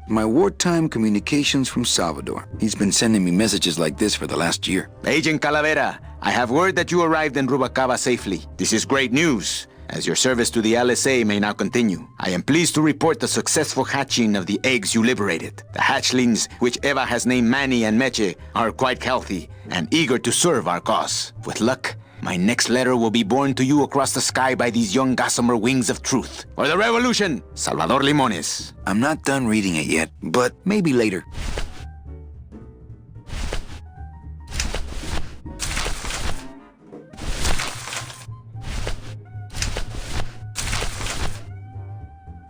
My wartime communications from Salvador. He's been sending me messages like this for the last year. Agent Calavera, I have word that you arrived in Rubalcaba safely. This is great news, as your service to the LSA may now continue. I am pleased to report the successful hatching of the eggs you liberated. The hatchlings, which Eva has named Manny and Meche, are quite healthy and eager to serve our cause. With luck, my next letter will be borne to you across the sky by these young gossamer wings of truth. For the revolution, Salvador Limones. I'm not done reading it yet, but maybe later.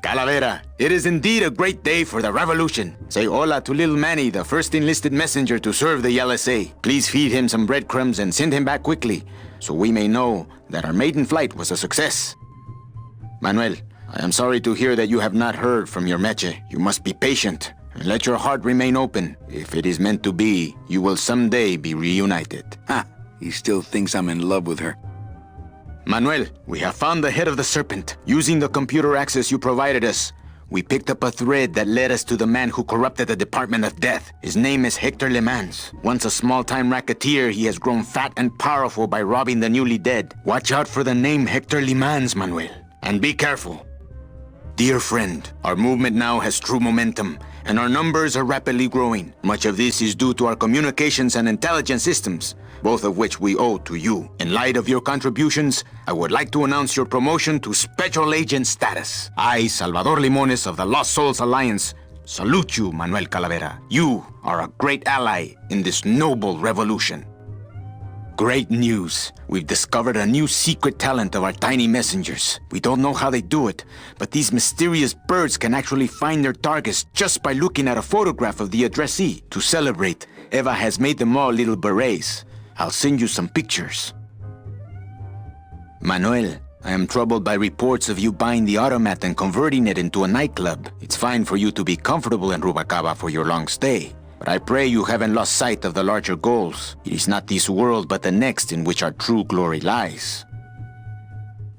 Calavera, it is indeed a great day for the revolution. Say hola to little Manny, the first enlisted messenger to serve the LSA. Please feed him some breadcrumbs and send him back quickly, so we may know that our maiden flight was a success. Manuel, I am sorry to hear that you have not heard from your Meche. You must be patient and let your heart remain open. If it is meant to be, you will someday be reunited. Ha! He still thinks I'm in love with her. Manuel, we have found the head of the serpent. Using the computer access you provided us, we picked up a thread that led us to the man who corrupted the Department of Death. His name is Hector Le Mans. Once a small-time racketeer, he has grown fat and powerful by robbing the newly dead. Watch out for the name Hector Le Mans, Manuel. And be careful. Dear friend, our movement now has true momentum, and our numbers are rapidly growing. Much of this is due to our communications and intelligence systems, both of which we owe to you. In light of your contributions, I would like to announce your promotion to Special Agent status. I, Salvador Limones of the Lost Souls Alliance, salute you, Manuel Calavera. You are a great ally in this noble revolution. Great news. We've discovered a new secret talent of our tiny messengers. We don't know how they do it, but these mysterious birds can actually find their targets just by looking at a photograph of the addressee. To celebrate, Eva has made them all little berets. I'll send you some pictures. Manuel, I am troubled by reports of you buying the automat and converting it into a nightclub. It's fine for you to be comfortable in Rubalcaba for your long stay, but I pray you haven't lost sight of the larger goals. It is not this world but the next in which our true glory lies.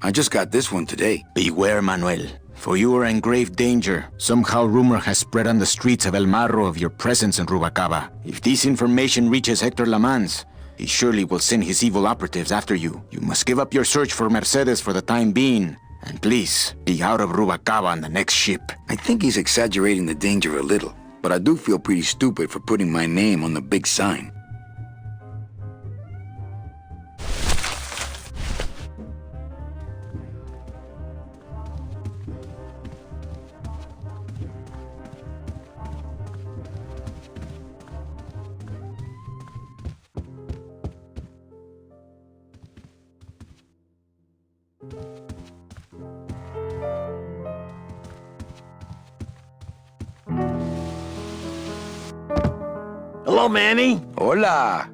I just got this one today. Beware, Manuel, for you are in grave danger. Somehow rumor has spread on the streets of El Marro of your presence in Rubalcaba. If this information reaches Hector Le Mans, he surely will send his evil operatives after you. You must give up your search for Mercedes for the time being, and please, be out of Rubalcaba on the next ship. I think he's exaggerating the danger a little, but I do feel pretty stupid for putting my name on the big sign. Hello, Manny. Hola!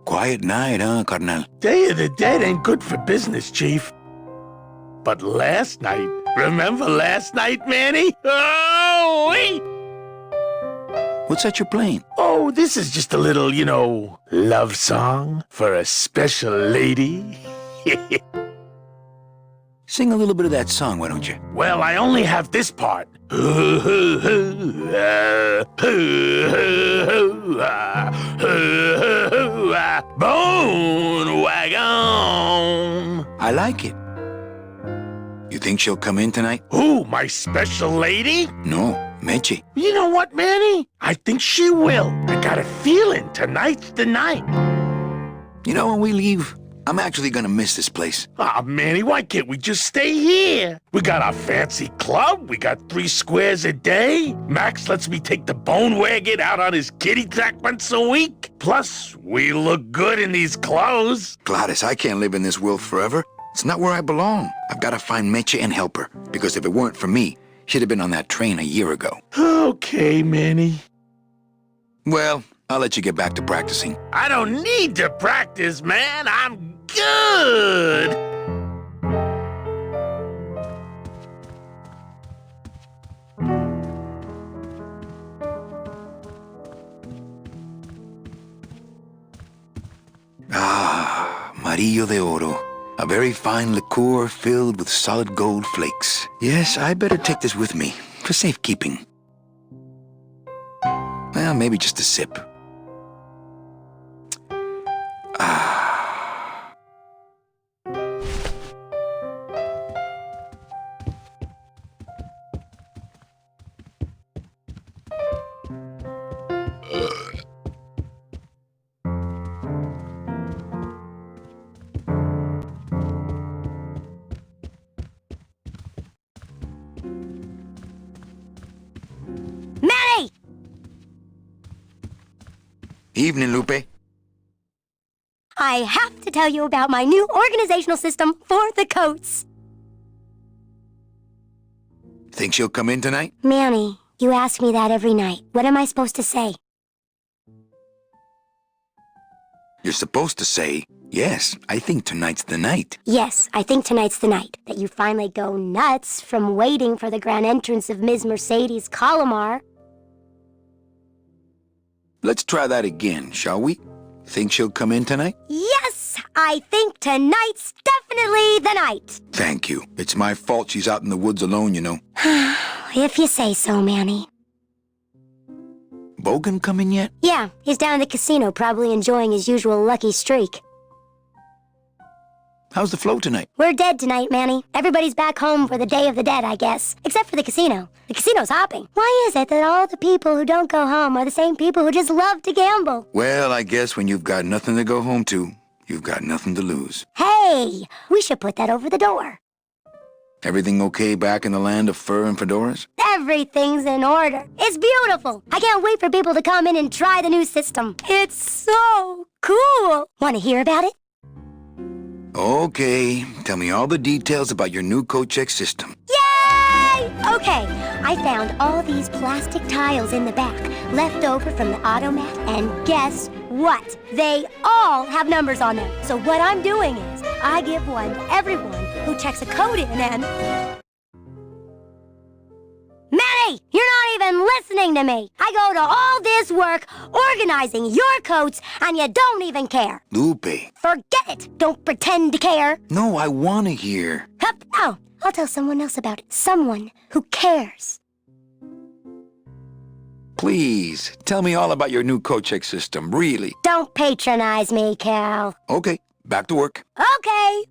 Quiet night, huh, carnal? Day of the Dead ain't good for business, Chief. But last night, remember last night, Manny? Oh, wait! What's that you're playing? Oh, this is just a little, love song for a special lady. Sing a little bit of that song, why don't you? Well, I only have this part. Bone wagon. I like it. You think she'll come in tonight? Who, my special lady? No, Meche. You know what, Manny? I think she will. I got a feeling tonight's the night. You know, when we leave, I'm actually gonna miss this place. Aw, Manny, why can't we just stay here? We got our fancy club, we got 3 squares a day. Max lets me take the bone wagon out on his kitty track once a week. Plus, we look good in these clothes. Glottis, I can't live in this world forever. It's not where I belong. I've gotta find Meche and help her, because if it weren't for me, she'd have been on that train a year ago. Okay, Manny. Well, I'll let you get back to practicing. I don't need to practice, man. I'm good. Amarillo de Oro. A very fine liqueur filled with solid gold flakes. Yes, I better take this with me for safekeeping. Well, maybe just a sip. Manny! Evening, Lupe. I have to tell you about my new organizational system for the coats. Think she'll come in tonight? Manny, you ask me that every night. What am I supposed to say? You're supposed to say, yes, I think tonight's the night. Yes, I think tonight's the night that you finally go nuts from waiting for the grand entrance of Ms. Mercedes Calamar. Let's try that again, shall we? Think she'll come in tonight? Yes, I think tonight's definitely the night. Thank you. It's my fault she's out in the woods alone, you know. If you say so, Manny. Bogan come in yet? Yeah, he's down at the casino, probably enjoying his usual lucky streak. How's the flow tonight? We're dead tonight, Manny. Everybody's back home for the Day of the Dead, I guess. Except for the casino. The casino's hopping. Why is it that all the people who don't go home are the same people who just love to gamble? Well, I guess when you've got nothing to go home to, you've got nothing to lose. Hey, we should put that over the door. Everything okay back in the land of fur and fedoras? Everything's in order. It's beautiful. I can't wait for people to come in and try the new system. It's so cool. Want to hear about it? Okay, tell me all the details about your new coat check system. Yay! Okay, I found all these plastic tiles in the back, left over from the automat, and guess what? They all have numbers on them. So what I'm doing is, I give one to everyone who checks a code in and... Manny! You're not even listening to me! I go to all this work organizing your coats, and you don't even care! Lupe. Forget it! Don't pretend to care! No, I want to hear. Hup! Oh, I'll tell someone else about it. Someone who cares. Please, tell me all about your new coat check system, really. Don't patronize me, Cal. Okay, back to work. Okay!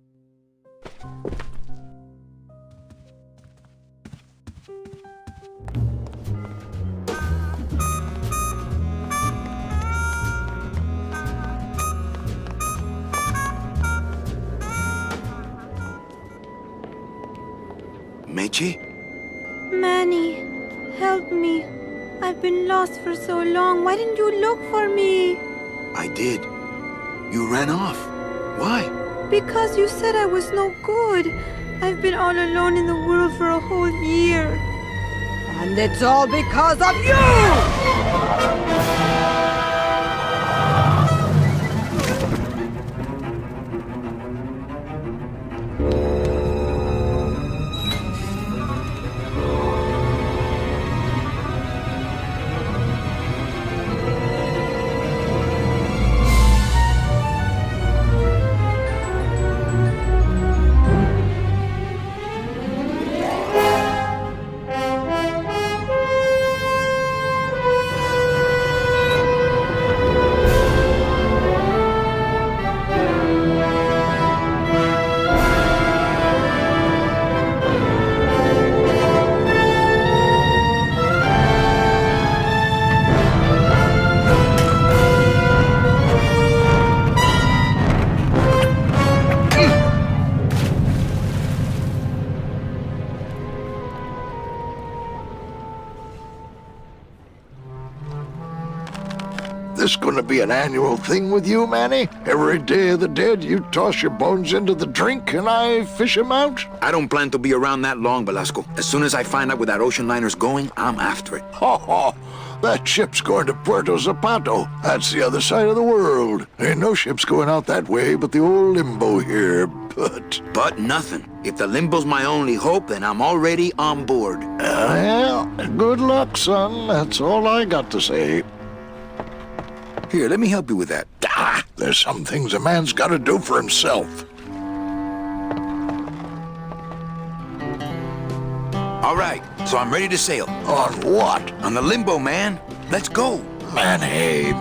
Meche? Manny, help me. I've been lost for so long. Why didn't you look for me? I did. You ran off. Why? Because you said I was no good. I've been all alone in the world for a whole year. And it's all because of you! This gonna be an annual thing with you, Manny? Every Day of the Dead, you toss your bones into the drink and I fish 'em out? I don't plan to be around that long, Velasco. As soon as I find out where that ocean liner's going, I'm after it. Ho ho! That ship's going to Puerto Zapato. That's the other side of the world. Ain't no ships going out that way but the old Limbo here, But nothing. If the Limbo's my only hope, then I'm already on board. Well, good luck, son. That's all I got to say. Here, let me help you with that. Ah, there's some things a man's got to do for himself. All right, so I'm ready to sail. On what? On the Limbo, man. Let's go. Manny,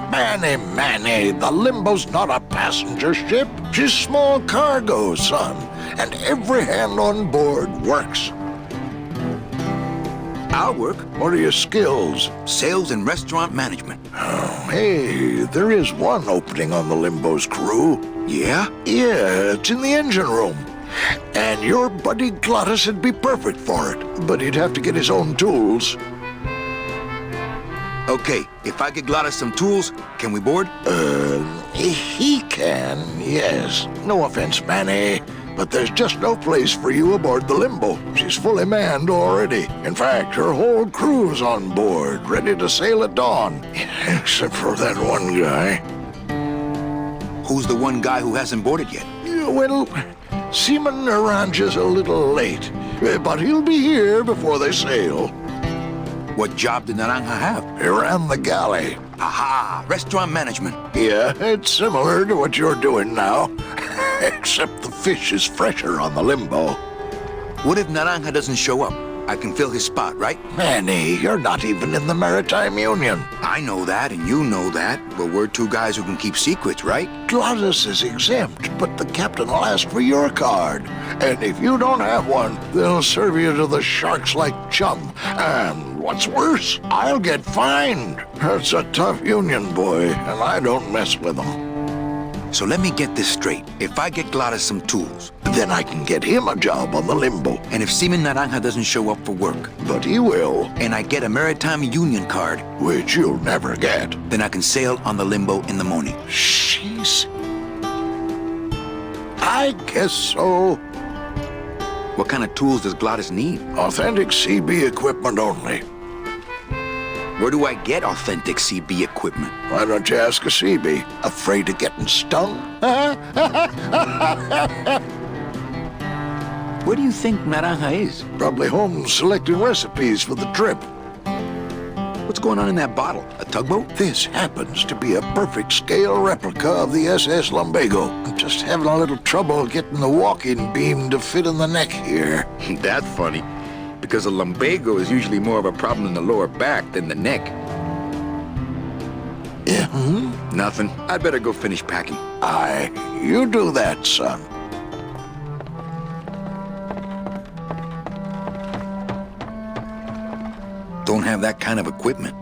the Limbo's not a passenger ship. She's small cargo, son. And every hand on board works. I'll work. What are your skills? Sales and restaurant management. Oh, hey, there is one opening on the Limbo's crew. Yeah? Yeah, it's in the engine room. And your buddy Glottis would be perfect for it, but he'd have to get his own tools. Okay, if I get Glottis some tools, can we board? He can, yes. No offense, Manny, but there's just no place for you aboard the Limbo. She's fully manned already. In fact, her whole crew's on board, ready to sail at dawn. Except for that one guy. Who's the one guy who hasn't boarded yet? Yeah, well, Seaman arranges a little late, but he'll be here before they sail. What job did Naranja have? He ran the galley. Aha! Restaurant management. Yeah, it's similar to what you're doing now, except the fish is fresher on the Limbo. What if Naranja doesn't show up? I can fill his spot, right? Manny, you're not even in the Maritime Union. I know that, and you know that, but we're two guys who can keep secrets, right? Glottis is exempt, but the captain will ask for your card. And if you don't have one, they'll serve you to the sharks like chum. And what's worse, I'll get fined. It's a tough union, boy, and I don't mess with them. So let me get this straight. If I get Glottis some tools, Then I can get him a job on the Limbo. and if Seaman Naranja doesn't show up for work, But he will, and I get a Maritime Union card, which you'll never get. then I can sail on the Limbo in the morning. Jeez. I guess so. What kind of tools does Glottis need? Authentic CB equipment only. Where do I get authentic CB equipment? Why don't you ask a CB? Afraid of getting stung? Where do you think Naranja is? Probably home selecting recipes for the trip. What's going on in that bottle? A tugboat? This happens to be a perfect scale replica of the SS Lumbago. I'm just having a little trouble getting the walking beam to fit in the neck here. That's funny, because a lumbago is usually more of a problem in the lower back than the neck. Yeah, Nothing. I'd better go finish packing. Aye, you do that, son. Don't have that kind of equipment.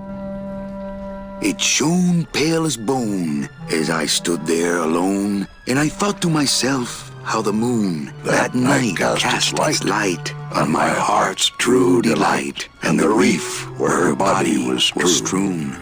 It shone pale as bone as I stood there alone, and I thought to myself how the moon that night cast its light on my heart's true delight, and the reef where her body was strewn.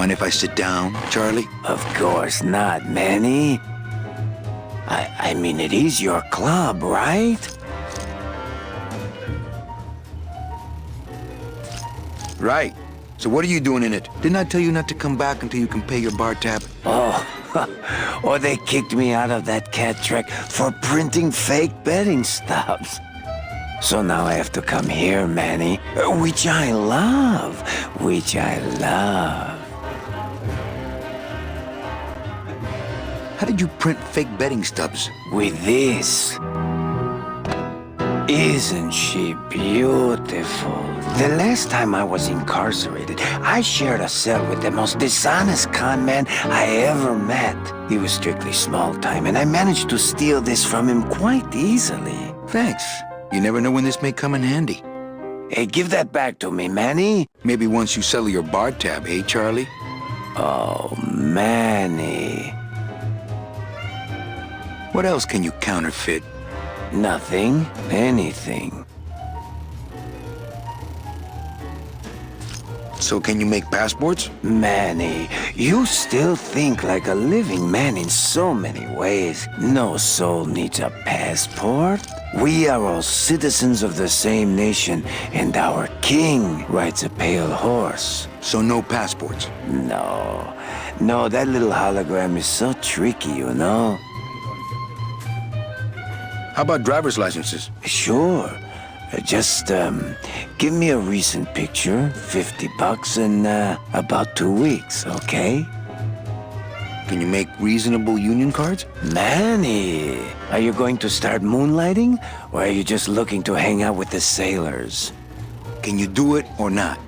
Mind if I sit down, Charlie? Of course not, Manny. I mean, it is your club, right? Right. So what are you doing in it? Didn't I tell you not to come back until you can pay your bar tab? Oh, or they kicked me out of that cat track for printing fake betting stubs. So now I have to come here, Manny, which I love. How did you print fake betting stubs? With this. Isn't she beautiful? The last time I was incarcerated, I shared a cell with the most dishonest con man I ever met. He was strictly small time, and I managed to steal this from him quite easily. Thanks. You never know when this may come in handy. Hey, give that back to me, Manny. Maybe once you settle your bar tab, eh, Charlie? Oh, Manny. What else can you counterfeit? Nothing. Anything. So can you make passports? Manny, you still think like a living man in so many ways. No soul needs a passport. We are all citizens of the same nation, and our king rides a pale horse. So no passports? No, that little hologram is so tricky, you know? How about driver's licenses? Sure. Just, give me a recent picture, $50 in, about 2 weeks, okay? Can you make reasonable union cards? Manny, are you going to start moonlighting, or are you just looking to hang out with the sailors? Can you do it or not?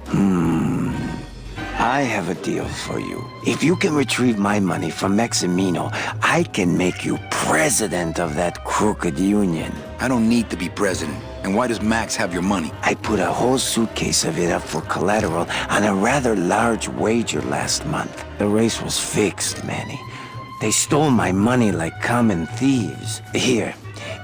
I have a deal for you. If you can retrieve my money from Maximino, I can make you president of that crooked union. I don't need to be president. And why does Max have your money? I put a whole suitcase of it up for collateral on a rather large wager last month. The race was fixed, Manny. They stole my money like common thieves. Here,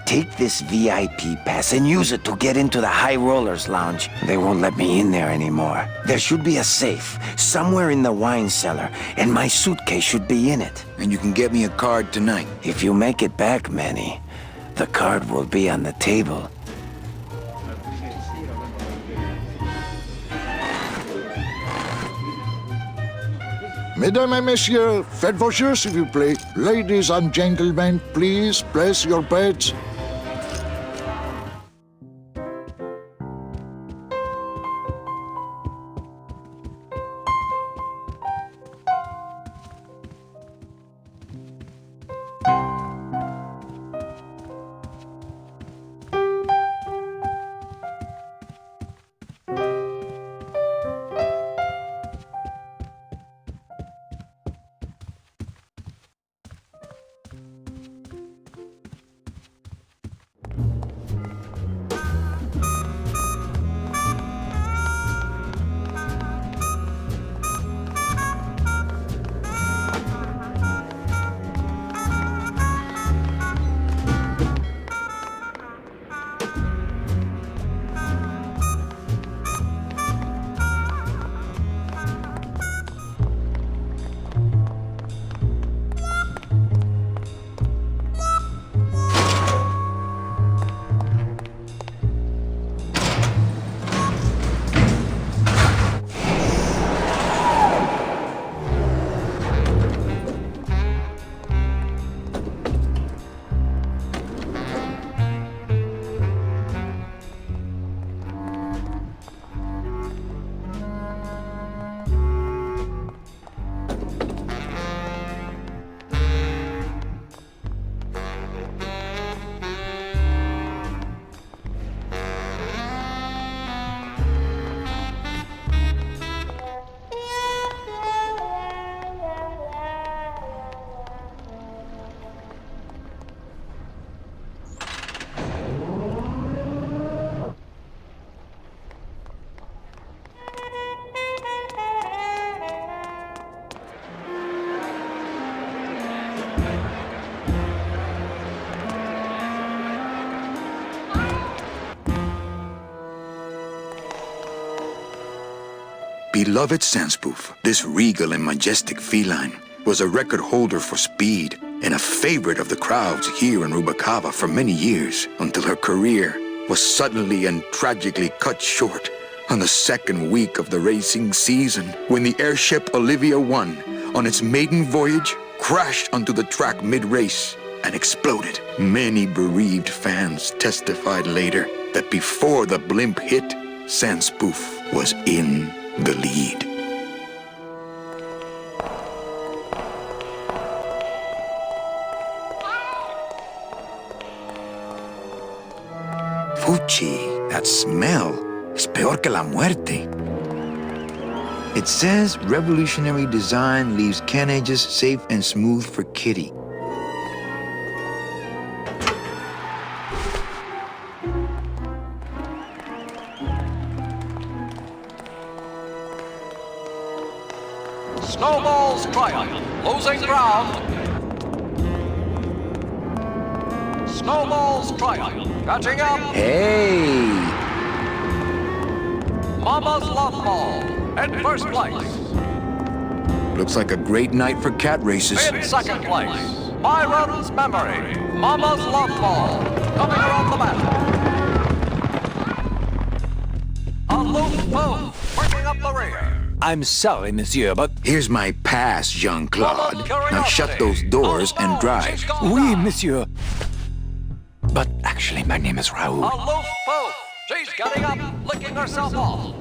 take this VIP pass and use it to get into the High Rollers Lounge. They won't let me in there anymore. There should be a safe somewhere in the wine cellar, and my suitcase should be in it. And you can get me a card tonight. If you make it back, Manny, the card will be on the table. Mesdames et messieurs, faites vos jeux, s'il vous plaît. Ladies and gentlemen, please place your bets. beloved Sandspoof, this regal and majestic feline, was a record holder for speed and a favorite of the crowds here in Rubalcaba for many years, until her career was suddenly and tragically cut short on the second week of the racing season, when the airship Olivia 1, on its maiden voyage, crashed onto the track mid-race and exploded. Many bereaved fans testified later that before the blimp hit, Sandspoof was in the lead. Fuchi, that smell es peor que la muerte. It says revolutionary design leaves carriages safe and smooth for Kitty. Snowball's triumph, losing ground. Snowball's triumph, catching up. Hey! Mama's Love Ball, in first place. Looks like a great night for cat races. In second place, Byron's Memory, Mama's Love Ball, coming around the map. A Lupe bringing up the rear. I'm sorry, monsieur, but... Here's my pass, Jean-Claude. Now shut those doors and drive. Oui, monsieur. But actually, my name is Raoul. A Lupe, she's getting up, licking herself off.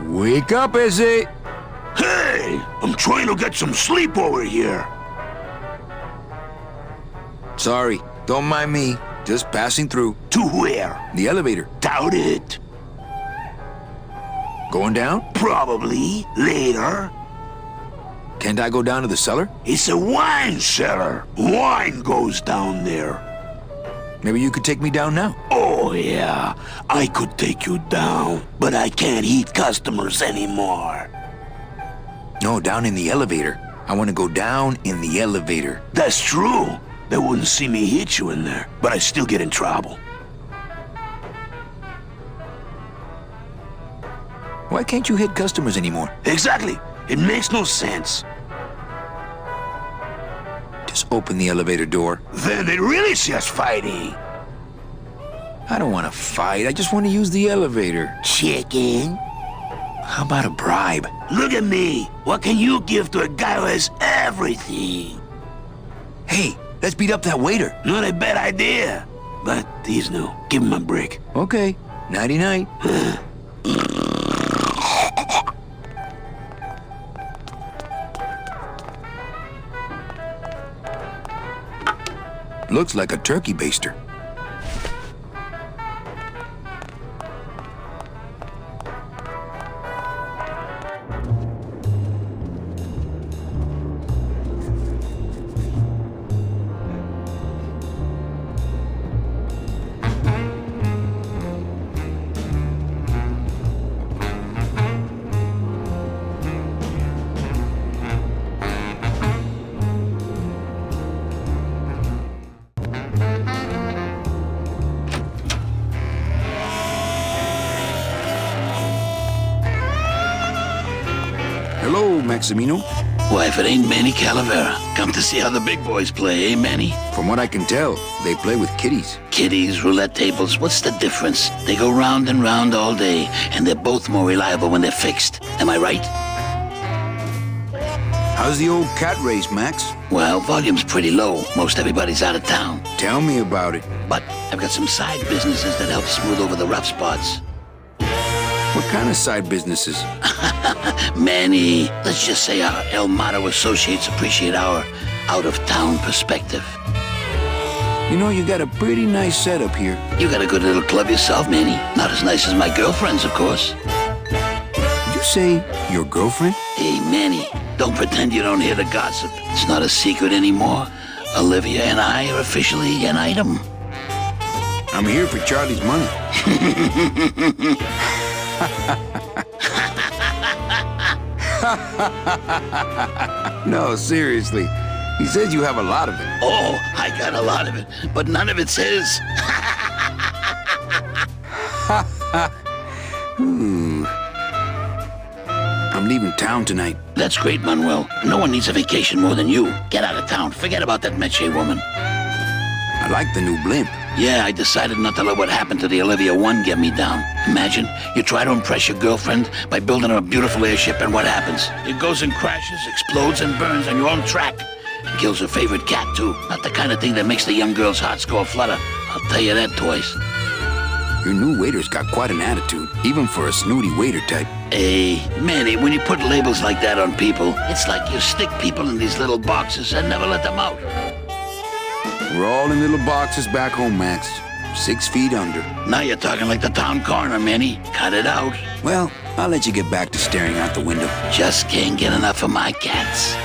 Wake up, Izzy! Hey! I'm trying to get some sleep over here. Sorry, don't mind me. Just passing through. To where? The elevator. Doubt it. Going down? Probably. Later. Can't I go down to the cellar? It's a wine cellar. Wine goes down there. Maybe you could take me down now. Oh, yeah. I could take you down, but I can't eat customers anymore. No, down in the elevator. I want to go down in the elevator. That's true. They wouldn't see me hit you in there, but I still get in trouble. Why can't you hit customers anymore? Exactly. It makes no sense. Just open the elevator door. Then they really see us fighting. I don't want to fight. I just want to use the elevator. Chicken. How about a bribe? Look at me. What can you give to a guy who has everything? Hey, let's beat up that waiter. Not a bad idea. But he's new. Give him a break. Okay. Nighty-night. Looks like a turkey baster. Hello, Maximino. Why, if it ain't Manny Calavera, come to see how the big boys play, eh, Manny? From what I can tell, they play with kiddies. Kiddies, roulette tables, what's the difference? They go round and round all day, and they're both more reliable when they're fixed. Am I right? How's the old cat race, Max? Well, volume's pretty low. Most everybody's out of town. Tell me about it. But I've got some side businesses that help smooth over the rough spots. What kind of side businesses? Manny, let's just say our El Mato associates appreciate our out-of-town perspective. You know, you got a pretty nice setup here. You got a good little club yourself, Manny. Not as nice as my girlfriend's, of course. Did you say your girlfriend? Hey, Manny, don't pretend you don't hear the gossip. It's not a secret anymore. Olivia and I are officially an item. I'm here for Charlie's money. No, seriously. He says you have a lot of it. Oh, I got a lot of it, but none of it's his. I'm leaving town tonight. That's great, Manuel. No one needs a vacation more than you. Get out of town. Forget about that Meche woman. I like the new blimp. Yeah, I decided not to let what happened to the Olivia 1 get me down. Imagine, you try to impress your girlfriend by building her a beautiful airship, and what happens? It goes and crashes, explodes, and burns on your own track. And kills her favorite cat, too. Not the kind of thing that makes the young girl's hearts go aflutter. I'll tell you that twice. Your new waiter's got quite an attitude, even for a snooty waiter type. Hey, Manny, when you put labels like that on people, it's like you stick people in these little boxes and never let them out. We're all in little boxes back home, Max. 6 feet under. Now you're talking like the town coroner, Manny. Cut it out. Well, I'll let you get back to staring out the window. Just can't get enough of my cats.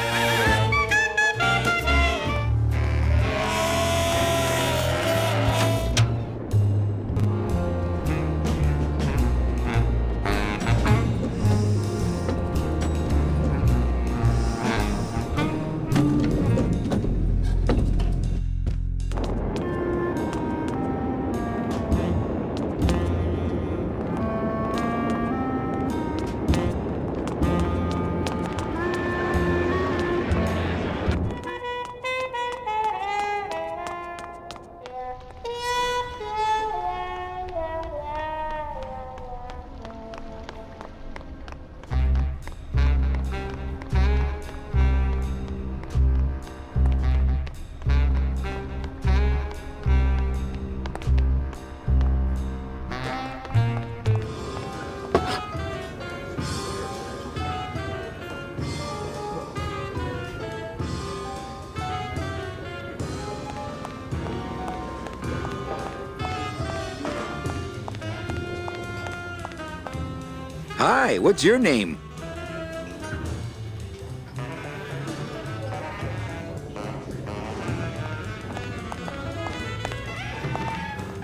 Hi, what's your name?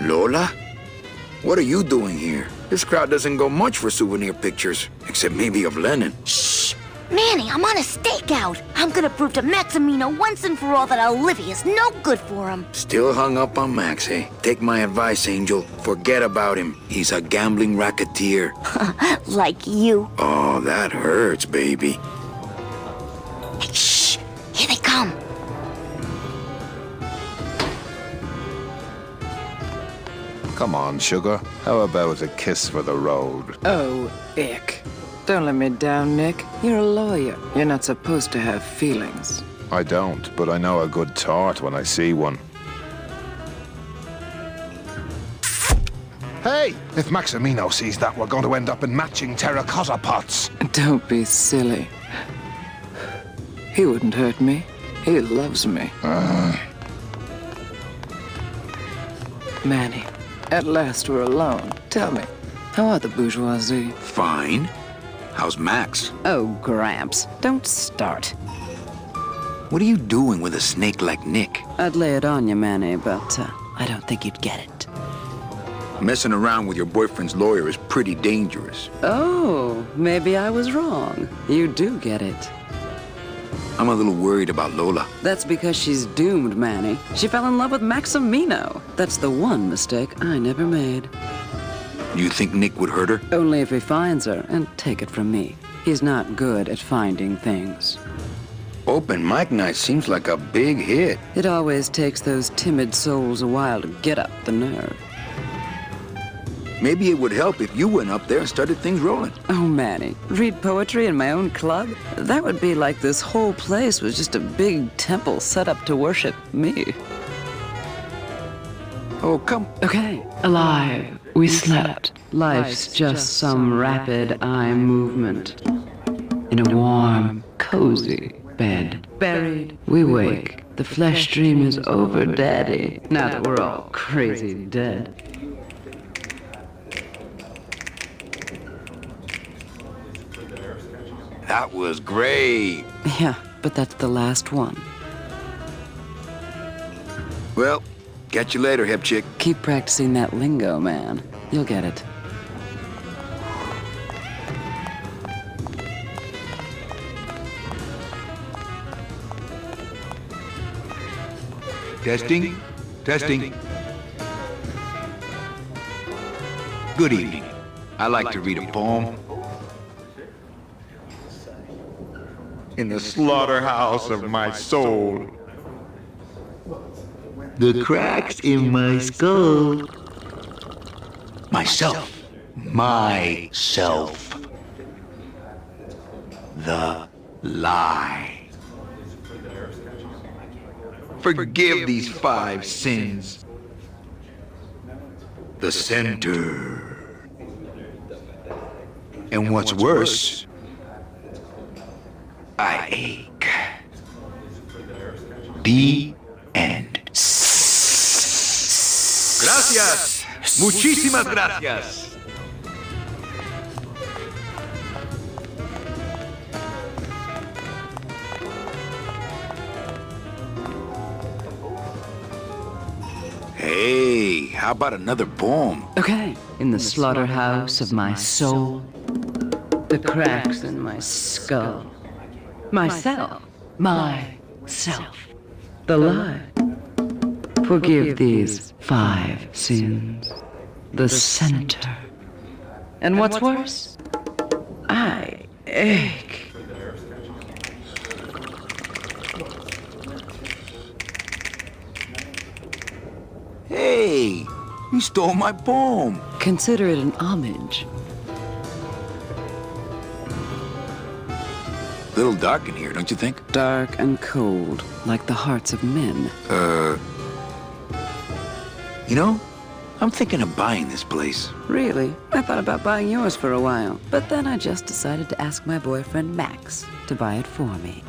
Lola? What are you doing here? This crowd doesn't go much for souvenir pictures, except maybe of Lennon. Shh! Manny, I'm on a stakeout. I'm gonna prove to Maximino once and for all that Olivia's no good for him. Still hung up on Max, eh? Take my advice, Angel. Forget about him. He's a gambling racketeer. Like you. Oh, that hurts, baby. Hey, shh! Here they come. Come on, sugar. How about a kiss for the road? Oh, ick. Don't let me down, Nick. You're a lawyer. You're not supposed to have feelings. I don't, but I know a good tart when I see one. Hey! If Maximino sees that, we're going to end up in matching terracotta pots. Don't be silly. He wouldn't hurt me. He loves me. Manny, at last we're alone. Tell me, how are the bourgeoisie? Fine. How's Max? Oh, Gramps, don't start. What are you doing with a snake like Nick? I'd lay it on you, Manny, but I don't think you'd get it. Messing around with your boyfriend's lawyer is pretty dangerous. Oh, maybe I was wrong. You do get it. I'm a little worried about Lola. That's because she's doomed, Manny. She fell in love with Maximino. That's the one mistake I never made. You think Nick would hurt her? Only if he finds her, and take it from me. He's not good at finding things. Open mic night seems like a big hit. It always takes those timid souls a while to get up the nerve. Maybe it would help if you went up there and started things rolling. Oh, Manny, read poetry in my own club? That would be like this whole place was just a big temple set up to worship me. Oh, come. Okay. Alive, we slept. Life's just some rapid eye movement. In a warm, cozy bed. Buried, we wake. The flesh dream is over, Daddy. Now that we're all crazy dead. That was great. Yeah, but that's the last one. Well, catch you later, hip chick. Keep practicing that lingo, man. You'll get it. Testing? Testing. Good evening. I like to read a poem. In the slaughterhouse of my soul. The cracks in my skull. Myself. Myself. The lie. Forgive these 5 sins. The center. And what's worse, I ache. The end. Gracias. Muchísimas gracias. Hey, how about another poem? Okay. In the slaughterhouse of my soul, the cracks in my skull. Myself. The lie. Forgive these 5 sins. The center. And what's worse? I ache. Hey, you stole my poem. Consider it an homage. Little dark in here, don't you think? Dark and cold, like the hearts of men. You know, I'm thinking of buying this place. Really? I thought about buying yours for a while, but then I just decided to ask my boyfriend Max to buy it for me.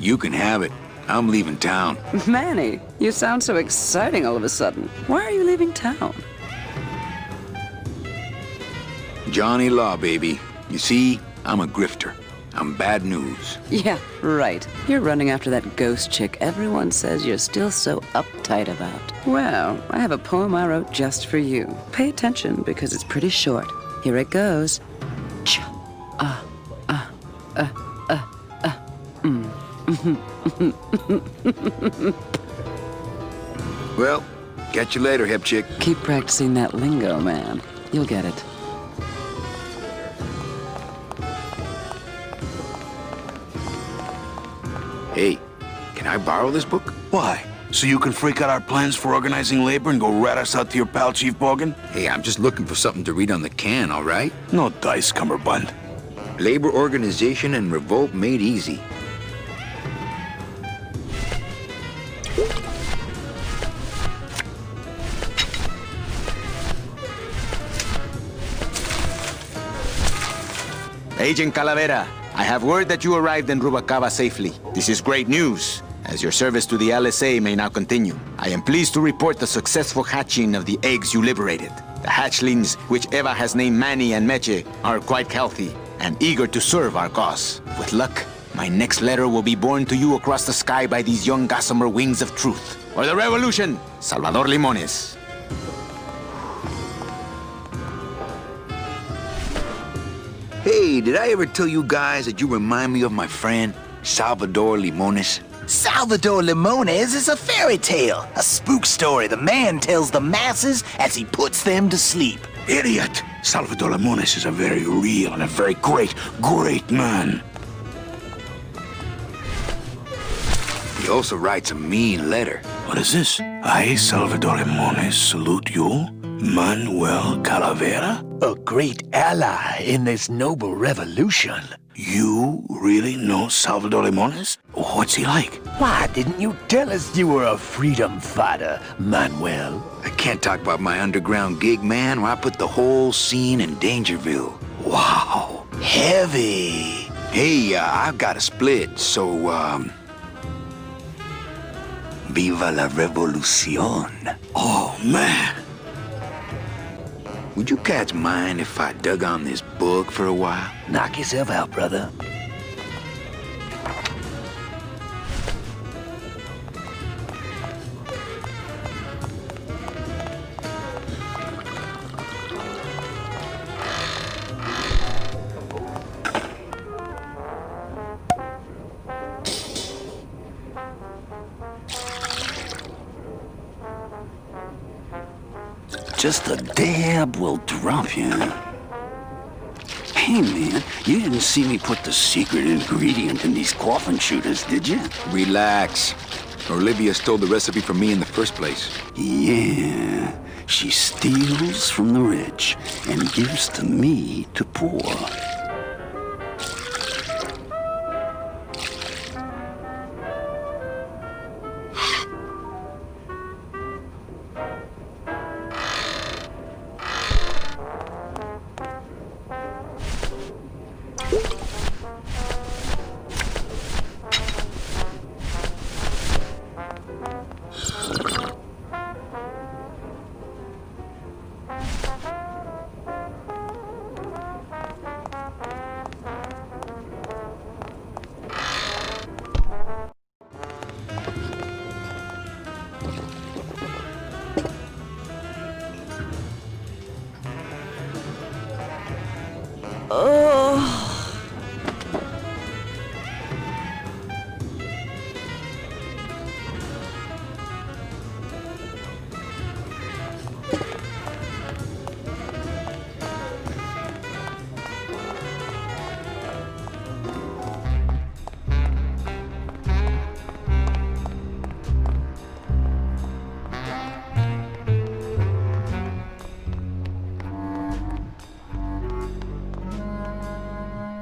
You can have it. I'm leaving town. Manny, you sound so exciting all of a sudden. Why are you leaving town? Johnny Law, baby. You see, I'm a grifter. I'm bad news. Yeah, right. You're running after that ghost chick everyone says you're still so uptight about. Well, I have a poem I wrote just for you. Pay attention because it's pretty short. Here it goes. Well, catch you later, hip chick. Keep practicing that lingo, man. You'll get it. Hey, can I borrow this book? Why? So you can freak out our plans for organizing labor and go rat us out to your pal Chief Bogan? Hey, I'm just looking for something to read on the can, all right? No dice, Cummerbund. Labor organization and revolt made easy. Agent Calavera, I have word that you arrived in Rubalcaba safely. This is great news, as your service to the LSA may now continue. I am pleased to report the successful hatching of the eggs you liberated. The hatchlings, which Eva has named Manny and Meche, are quite healthy and eager to serve our cause. With luck, my next letter will be borne to you across the sky by these young gossamer wings of truth. For the revolution, Salvador Limones. Hey, did I ever tell you guys that you remind me of my friend, Salvador Limones? Salvador Limones is a fairy tale, a spook story the man tells the masses as he puts them to sleep. Idiot! Salvador Limones is a very real and a very great man. He also writes a mean letter. What is this? I, Salvador Limones, salute you, Manuel Calavera, a great ally in this noble revolution. You really know Salvador Limones? What's he like? Why didn't you tell us you were a freedom fighter, Manuel? I can't talk about my underground gig, man, where I put the whole scene in Dangerville. Wow, heavy. Hey, I've got a split, so, Viva la revolución. Oh, man. Would you cats mind if I dug on this book for a while? Knock yourself out, brother. Just a dab will drop you. Hey, man, you didn't see me put the secret ingredient in these coffin shooters, did you? Relax. Olivia stole the recipe from me in the first place. Yeah, she steals from the rich and gives to me to poor. Oh.